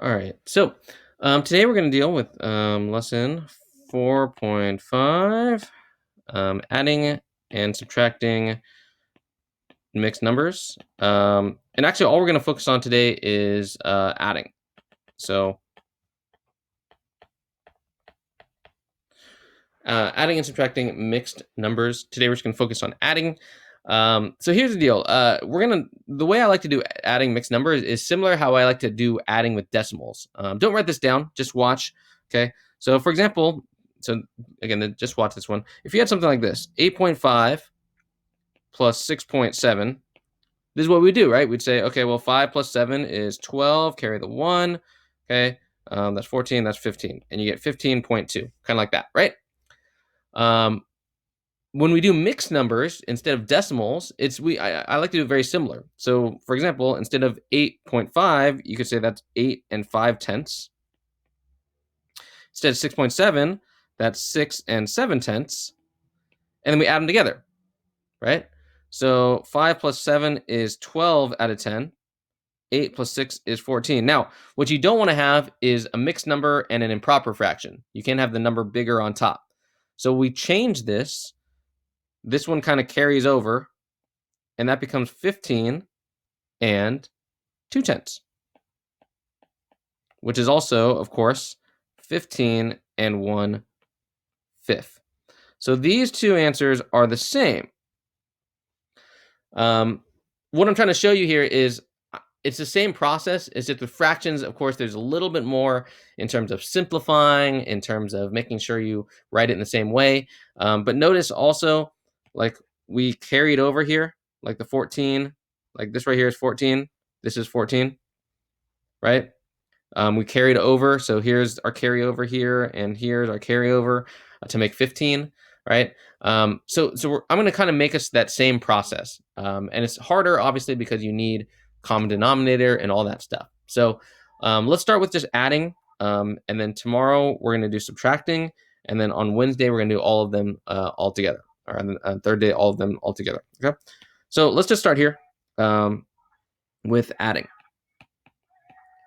All right. So today we're going to deal with lesson 4.5, adding and subtracting mixed numbers. And actually, all we're going to focus on today is adding. So adding and subtracting mixed numbers. Today we're just going to focus on adding. So here's the deal. The way I like to do adding mixed numbers is similar how I like to do adding with decimals. Don't write this down, just watch. Okay. So for example, so again, just watch this one. If you had something like this, 8.5 plus 6.7, this is what we do, right? We'd say, okay, well, 5 plus 7 is 12, carry the 1. Okay. That's 14, that's 15. And you get 15.2, kind of like that, right? When we do mixed numbers instead of decimals, I like to do it very similar. So for example, instead of 8.5, you could say that's 8 and 5/10. Instead of 6.7, that's 6 and 7/10. And then we add them together, right? So 5 plus 7 is 12 out of 10. 8 plus 6 is 14. Now, what you don't want to have is a mixed number and an improper fraction. You can't have the number bigger on top. So we change this. This one kind of carries over, and that becomes 15 and 2/10, which is also, of course, 15 and 1/5. So these two answers are the same. What I'm trying to show you here is it's the same process. It's just with fractions, of course, there's a little bit more in terms of simplifying, in terms of making sure you write it in the same way. But notice also, like we carried over here, like the 14, like this right here is 14. This is 14, right? We carried over, so here's our carryover here, and here's our carryover to make 15, right? I'm going to kind of make us that same process, and it's harder, obviously, because you need common denominator and all that stuff. So let's start with just adding, and then tomorrow we're going to do subtracting, and then on Wednesday we're going to do all of them all together, or on third day all of them all together. Okay, so let's just start here with adding.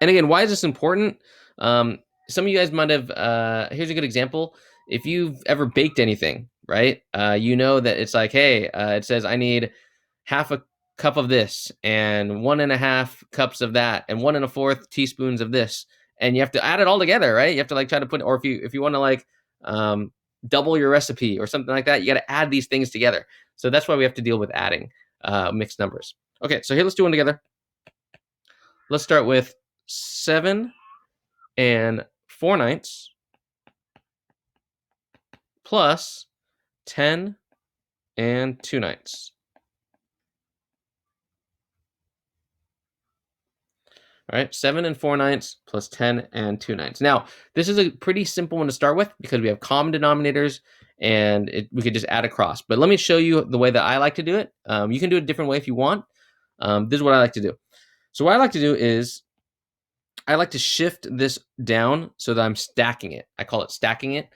And again, why is this important? Some of you guys might have, here's a good example. If you've ever baked anything, right? You know that it's like, hey, it says I need half a cup of this and 1.5 cups of that and 1 1/4 teaspoons of this. And you have to add it all together, right? You have to like try to put, or if you want to like double your recipe or something like that, you got to add these things together. So that's why we have to deal with adding mixed numbers. Okay, so here, let's do one together. Let's start with 7 and 4/9 plus 10 and 2/9. All right, 7 and 4/9 plus 10 and 2/9. Now, this is a pretty simple one to start with because we have common denominators and we could just add across. But let me show you the way that I like to do it. You can do it a different way if you want. This is what I like to do. So what I like to do is I like to shift this down so that I'm stacking it. I call it stacking it,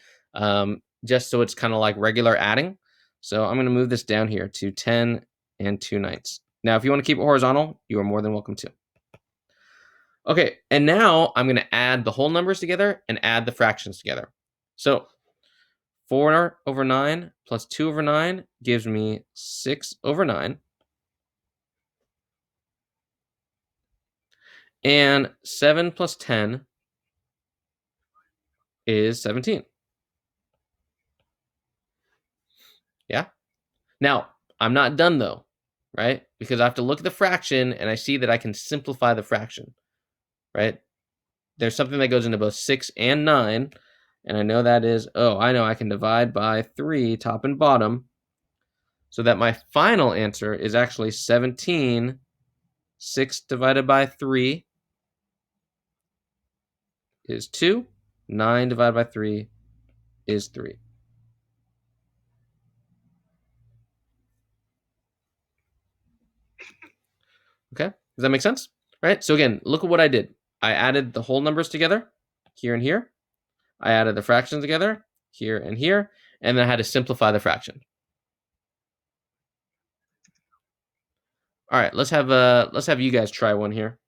just so it's kind of like regular adding. So I'm going to move this down here to 10 and 2/9. Now, if you want to keep it horizontal, you are more than welcome to. Okay, and now I'm going to add the whole numbers together and add the fractions together. So 4/9 plus 2/9 gives me 6/9. And 7 plus 10 is 17. Yeah? Now, I'm not done though, right? Because I have to look at the fraction and I see that I can simplify the fraction, right? There's something that goes into both 6 and 9, and I know that is, I know I can divide by 3 top and bottom, so that my final answer is actually 17. 6 divided by 3 is 2. 9 divided by 3 is 3. Okay, does that make sense? Right, so again, look at what I did. I added the whole numbers together, here and here. I added the fractions together, here and here, and then I had to simplify the fraction. All right, let's have you guys try one here.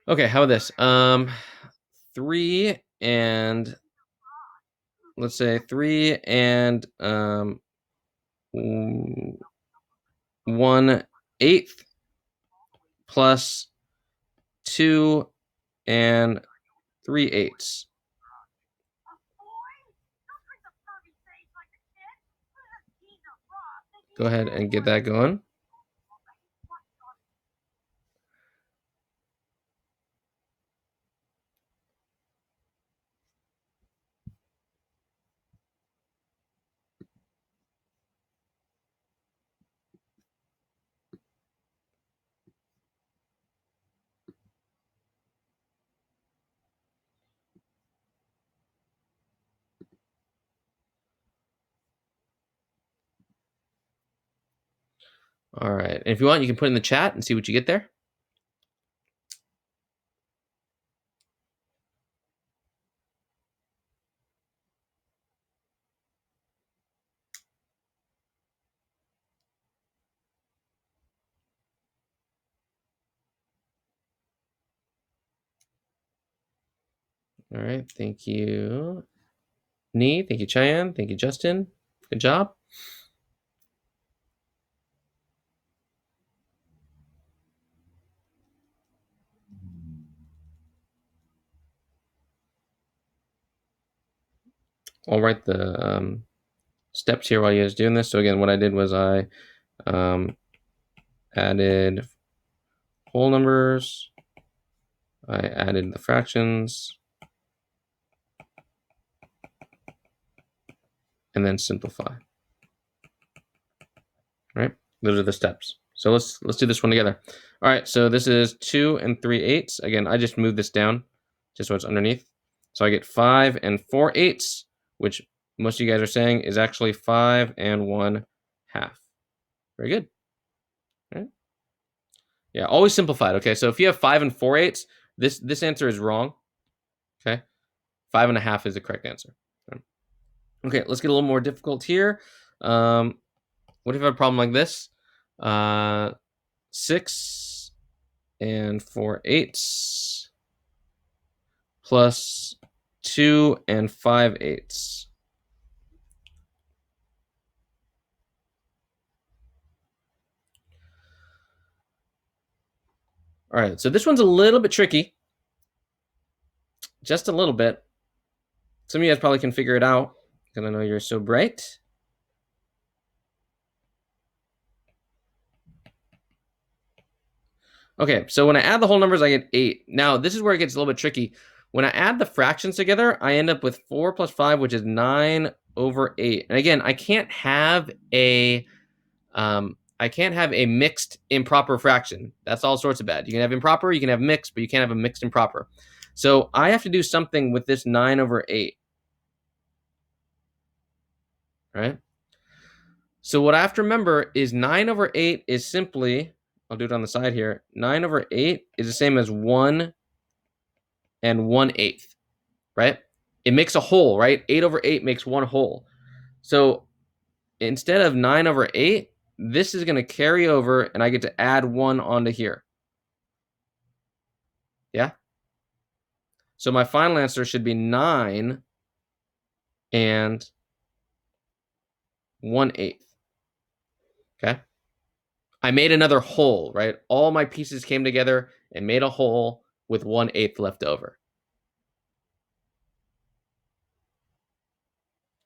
Okay, how about this? 3 and let's say 3 and 1/8 plus 2 and 3/8. Go ahead and get that going. All right. And if you want, you can put in the chat and see what you get there. All right. Thank you, Nee. Thank you, Cheyenne. Thank you, Justin. Good job. I'll write the steps here while you guys doing this. So again, what I did was I added whole numbers. I added the fractions. And then simplify. Right? Those are the steps. So let's do this one together. All right, so this is 2 and 3/8. Again, I just moved this down just so it's underneath. So I get 5 and 4/8, which most of you guys are saying is actually 5 and 1/2. Very good. Right? Yeah, always simplified. Okay, so if you have 5 and 4/8, this answer is wrong. Okay, 5.5 is the correct answer. Okay, let's get a little more difficult here. What if I have a problem like this? 6 and 4/8 plus 2 and 5/8. All right, so this one's a little bit tricky. Just a little bit. Some of you guys probably can figure it out because I know you're so bright. Okay, so when I add the whole numbers, I get 8. Now, this is where it gets a little bit tricky. When I add the fractions together, I end up with 4 plus 5, which is 9/8. And again, I can't have a mixed improper fraction. That's all sorts of bad. You can have improper, you can have mixed, but you can't have a mixed improper. So I have to do something with this 9/8. Right? So what I have to remember is 9/8 is simply, I'll do it on the side here, 9/8 is the same as 1 and 1/8, right? It makes a whole, right? 8/8 makes one whole. So instead of 9/8, this is going to carry over and I get to add 1 onto here. Yeah? So my final answer should be 9 and 1/8. Okay? I made another whole, right? All my pieces came together and made a whole with 1/8 left over.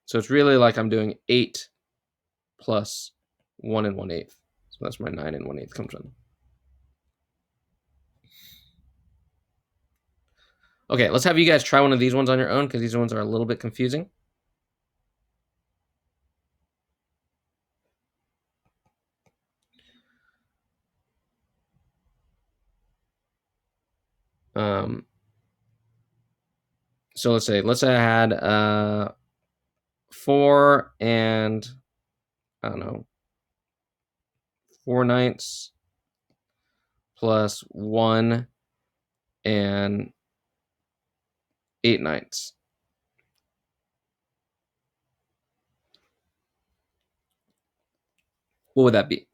So it's really like I'm doing 8 plus 1 and 1/8. So that's where 9 and 1/8 comes from. Okay, let's have you guys try one of these ones on your own because these ones are a little bit confusing. So let's say I had 4 and I don't know 4/9 plus 1 and 8/9. What would that be?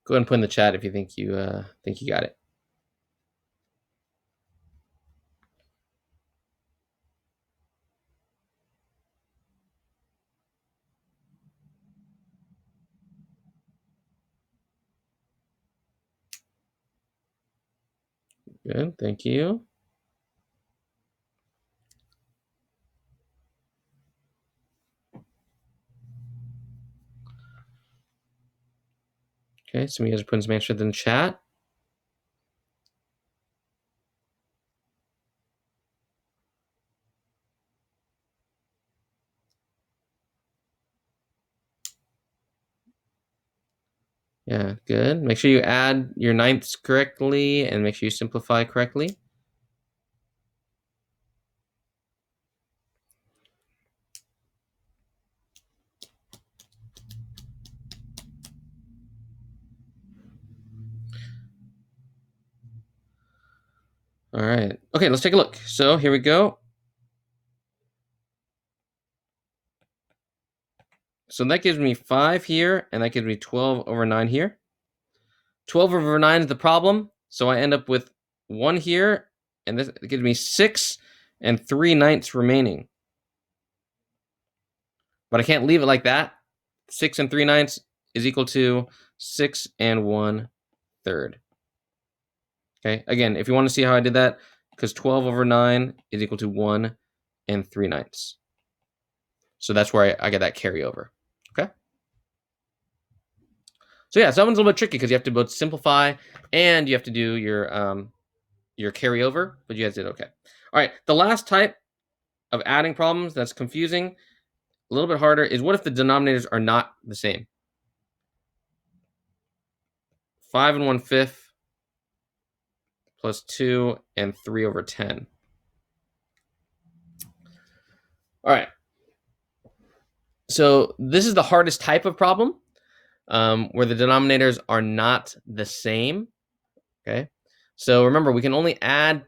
Go ahead and put in the chat if you think you got it. Good, thank you. Okay, some of you guys are putting some answers in the chat. Yeah, good. Make sure you add your ninths correctly and make sure you simplify correctly. All right. Okay, let's take a look. So here we go. So that gives me 5 here, and that gives me 12 over 9 here. 12 over 9 is the problem, so I end up with 1 here, and this gives me 6 and 3/9 remaining. But I can't leave it like that. 6 and 3/9 is equal to 6 and 1/3. Okay, again, if you want to see how I did that, because 12 over 9 is equal to 1 and 3/9. So that's where I get that carryover. Okay. So yeah, so that one's a little bit tricky because you have to both simplify and you have to do your carryover, but you guys did okay. All right, the last type of adding problems that's confusing, a little bit harder, is what if the denominators are not the same? 5 and 1/5 plus 2 and 3 over 10. All right. So this is the hardest type of problem where the denominators are not the same. Okay. So remember, we can only add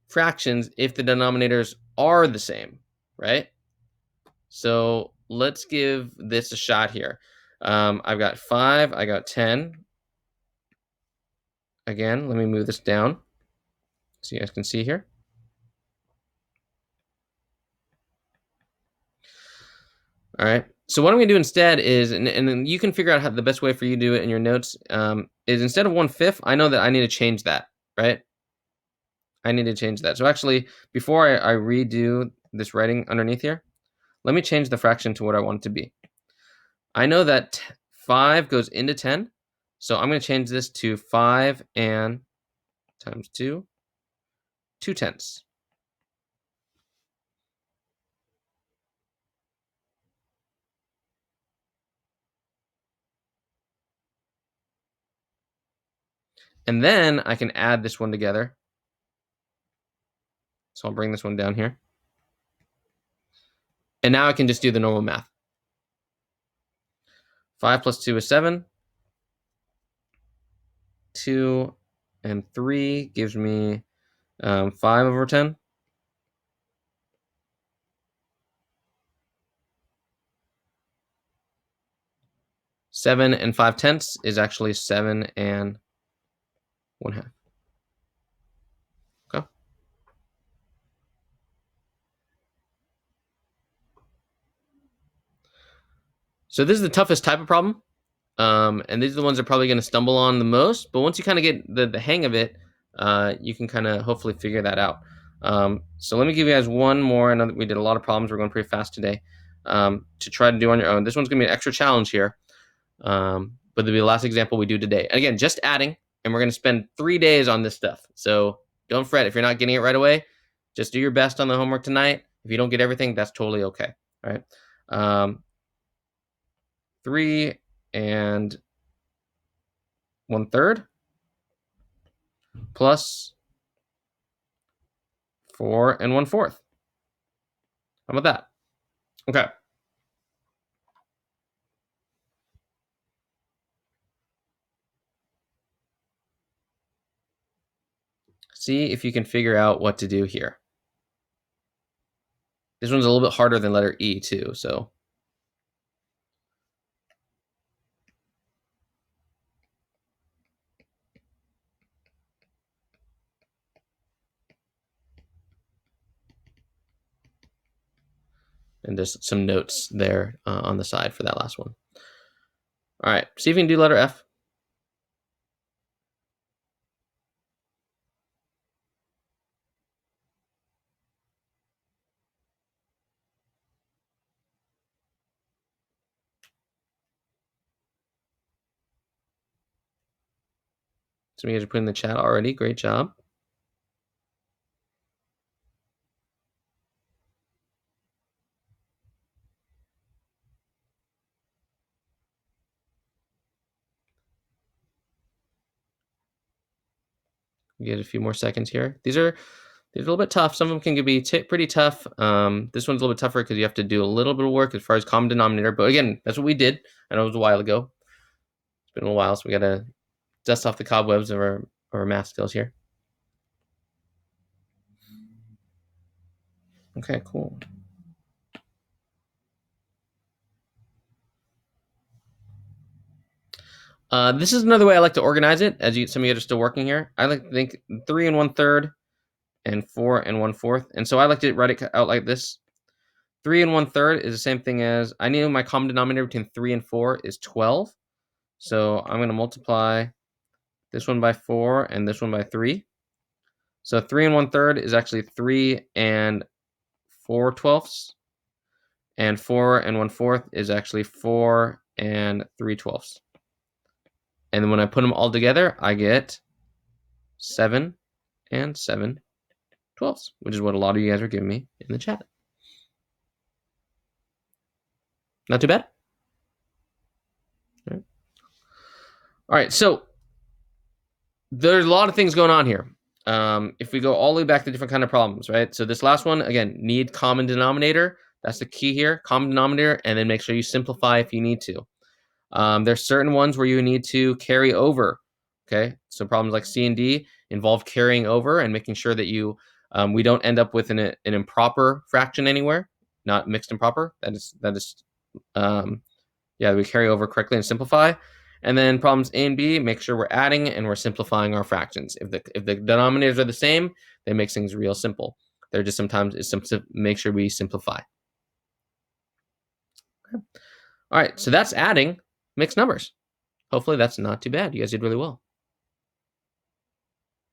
fractions if the denominators are the same, right? So let's give this a shot here. I've got 5, I got 10. Again, let me move this down so you guys can see here. All right. So what I'm going to do instead is, and then you can figure out how the best way for you to do it in your notes, is instead of 1/5, I know that I need to change that, right? I need to change that. So actually, before I redo this writing underneath here, let me change the fraction to what I want it to be. I know that 5 goes into 10, so I'm going to change this to 5 and times 2, 2/10. And then I can add this one together. So I'll bring this one down here. And now I can just do the normal math. 5 plus 2 is 7. 2 and 3 gives me 5 over 10. 7 and 5/10 is actually 7 and 1/2. Okay. So this is the toughest type of problem. And these are the ones that are probably going to stumble on the most. But once you kind of get the hang of it, you can kind of hopefully figure that out. So let me give you guys one more. I know that we did a lot of problems. We're going pretty fast today to try to do on your own. This one's going to be an extra challenge here. But it'll be the last example we do today. And again, just adding, and we're going to spend 3 days on this stuff. So don't fret if you're not getting it right away. Just do your best on the homework tonight. If you don't get everything, that's totally okay. All right. 3 and 1/3 plus 4 and 1/4. How about that? Okay. See if you can figure out what to do here. This one's a little bit harder than letter E too, so. And just some notes there on the side for that last one. All right, see if you can do letter F. Some of you guys are putting in the chat already. Great job. We get a few more seconds here. These are a little bit tough. Some of them can be pretty tough. This one's a little bit tougher because you have to do a little bit of work as far as common denominator. But again, that's what we did. I know it was a while ago. It's been a little while, so we got to dust off the cobwebs of our math skills here. Okay, cool. This is another way I like to organize it. As some of you are still working here, I like to think 3 1/3 and 4 1/4. And so I like to write it out like this. 3 1/3 is the same thing as, I knew my common denominator between 3 and 4 is 12. So I'm going to multiply this one by 4 and this one by 3. So 3 1/3 is actually 3 4/12. And 4 1/4 is actually 4 3/12. And then when I put them all together, I get 7 7/12, which is what a lot of you guys are giving me in the chat. Not too bad. All right, so there's a lot of things going on here. If we go all the way back to different kind of problems, right? So this last one, again, need common denominator. That's the key here, common denominator, and then make sure you simplify if you need to. There's certain ones where you need to carry over, okay? So problems like C and D involve carrying over and making sure that we don't end up with an improper fraction anywhere, not mixed improper. We carry over correctly and simplify. And then problems A and B, make sure we're adding and we're simplifying our fractions. If the denominators are the same, they make things real simple. They're just sometimes make sure we simplify. Okay. All right, so that's adding mixed numbers. Hopefully that's not too bad. You guys did really well.